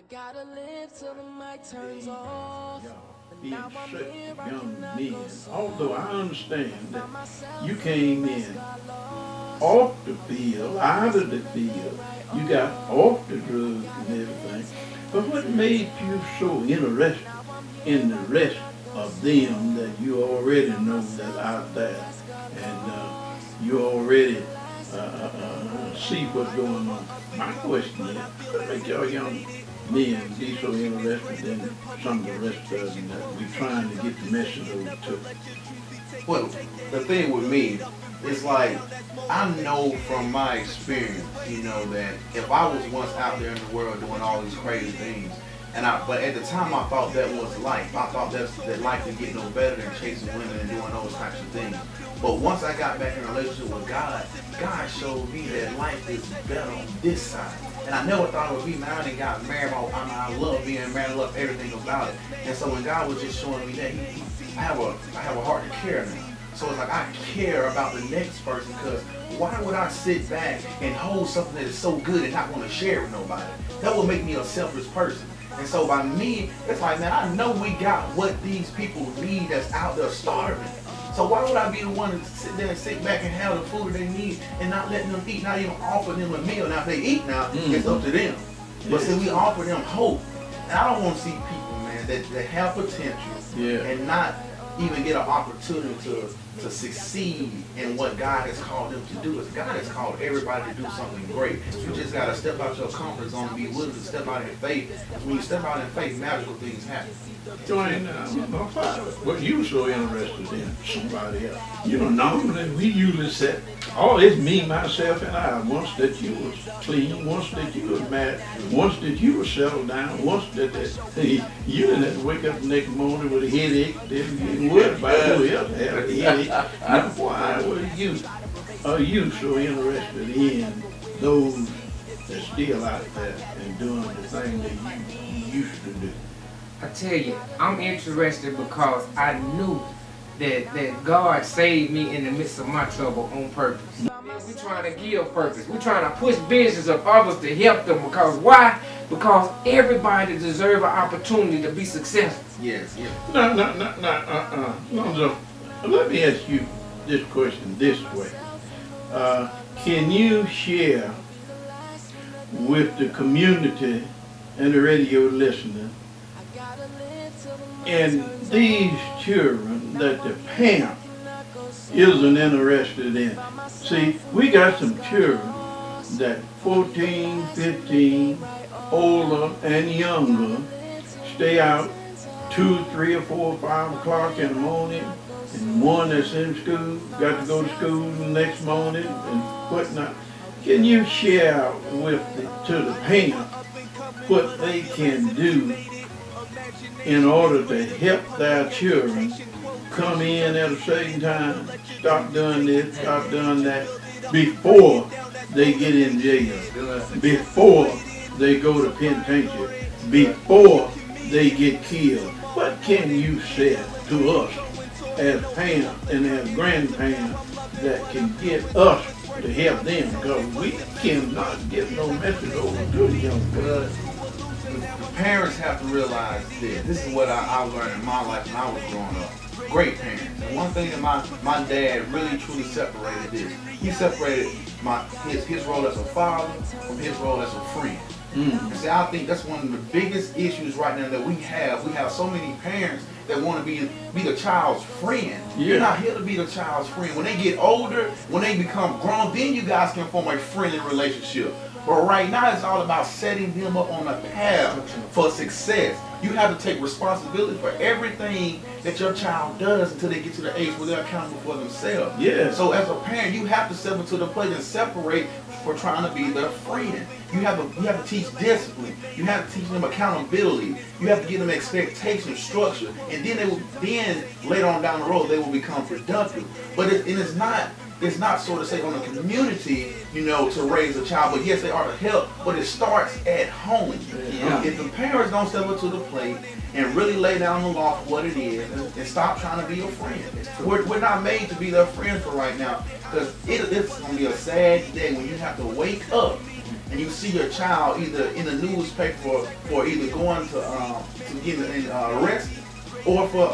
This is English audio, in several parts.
gotta live till the mic turns off. Being such young men, although I understand that you came in off the field, out of the field, you got off the drugs and everything, but what made you so interested in the rest of them that you already know that's out there, and you already see what's going on? My question is, what makes y'all young men be so interested in some of the rest of them that we trying to get the message over to? Well, the thing with me is like, I know from my experience, you know, that if I was once out there in the world doing all these crazy things, but at the time I thought that was life. I thought that life could get no better than chasing women and doing those types of things. But once I got back in a relationship with God, God showed me that life is better on this side. And I never thought it would be married and got married. I love being married, I love everything about it. And so when God was just showing me that, I have a heart to care now. So it's like I care about the next person, because why would I sit back and hold something that is so good and not want to share it with nobody? That would make me a selfish person. And so by me, it's like, man, I know we got what these people need that's out there starving. So why would I be the one to sit there and sit back and have the food that they need and not letting them eat, not even offer them a meal? Now if they eat now, it's up to them. But see, we offer them hope. And I don't want to see people, man, that have potential and not even get an opportunity to succeed in what God has called them to do. Because God has called everybody to do something great. You just got to step out your comfort zone and be willing to step out in faith. When you step out in faith, magical things happen. Dewayne, what you so interested in somebody else? You know, normally we usually say, oh, it's me, myself, and I. Once that you was clean, once that you was married, once that you was settled down, once that you didn't have to wake up the next morning with a headache, then you worried about who else had a headache. Now, why are you so interested in those that's still out there and doing the thing that you used to do? I tell you, I'm interested because I knew that God saved me in the midst of my trouble on purpose. We're trying to give purpose. We're trying to push business of others to help them. Because why? Because everybody deserves an opportunity to be successful. Yes, yes. Lonzo, let me ask you this question this way. Can you share with the community and the radio listener and these children that the parent isn't interested in? See, we got some children that 14, 15, older and younger stay out 2, 3, or 4, 5 o'clock in the morning, and one that's in school got to go to school the next morning and whatnot. Can you share to the parent what they can do in order to help their children come in at a certain time, stop doing this, stop doing that, before they get in jail, before they go to penitentiary, before they get killed? What can you say to us as parents and as grandparents that can get us to help them? Because we cannot get no message over to the young people. The parents have to realize this. This is what I learned in my life when I was growing up. Great parents. And one thing that my dad really truly separated this. He separated his role as a father from his role as a friend. And see, I think that's one of the biggest issues right now that we have. We have so many parents that want to be the child's friend. You're not here to be the child's friend. When they get older, when they become grown, then you guys can form a friendly relationship. But right now, it's all about setting them up on a path for success. You have to take responsibility for everything that your child does until they get to the age where they're accountable for themselves. Yeah. So as a parent, you have to step into the plate and separate for trying to be their friend. You have to teach discipline. You have to teach them accountability. You have to give them expectation, structure, and then later on down the road they will become productive. But it's not so to say on the community, to raise a child, but yes, they are to help, but it starts at home. Yeah. If the parents don't step up to the plate and really lay down the law for what it is and stop trying to be your friend. We're not made to be their friends for right now, because it's going to be a sad day when you have to wake up and you see your child either in the newspaper for either going to get arrested or for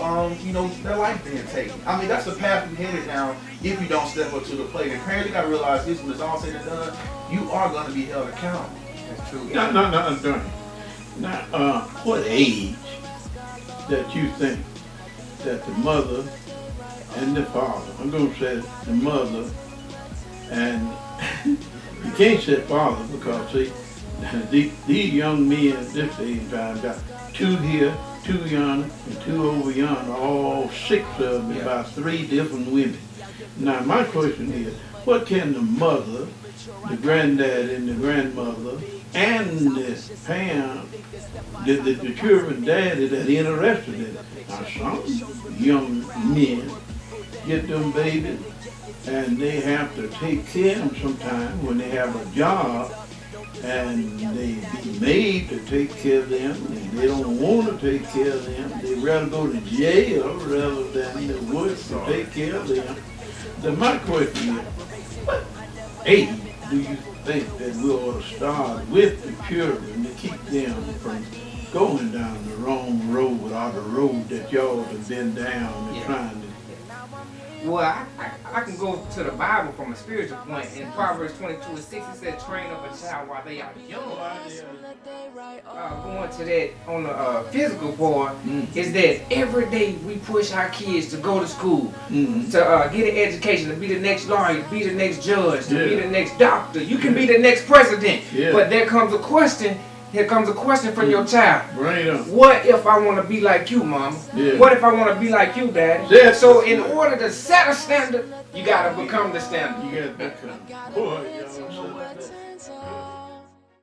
their life being taken. I mean, that's the path we're headed down if you don't step up to the plate. And parents, you gotta realize this: when it's all said and done, you are gonna be held accountable. That's true. No. Now, what age that you think that the mother and the father, I'm going to say the mother, and you can't say father because, see, these young men at this age and time got 2 here, 2 yonder, and 2 over yonder, all 6 of them by 3 different women. Now, my question is, what can the mother, the granddad and the grandmother, and the parent, the children daddy that interested in it? Now, some young men get them babies and they have to take care of them sometimes when they have a job, and they be made to take care of them, and they don't want to take care of them. They rather go to jail rather than the work to take care of them. Then my question is, what age do you think that we ought to start with the children to keep them from going down the wrong road or the road that y'all have been down and trying to? Well, I can go to the Bible from a spiritual point. In Proverbs 22:6, it said, train up a child while they are young. Going to that on the physical part, is that every day we push our kids to go to school, to get an education, to be the next lawyer, to be the next judge, to be the next doctor. You can be the next president. But there comes a question. Here comes a question from your child. Bring it up. What if I want to be like you, Mama? What if I want to be like you, Daddy? So in order to set a standard, you got to become the standard. You got to become. Boy, y'all.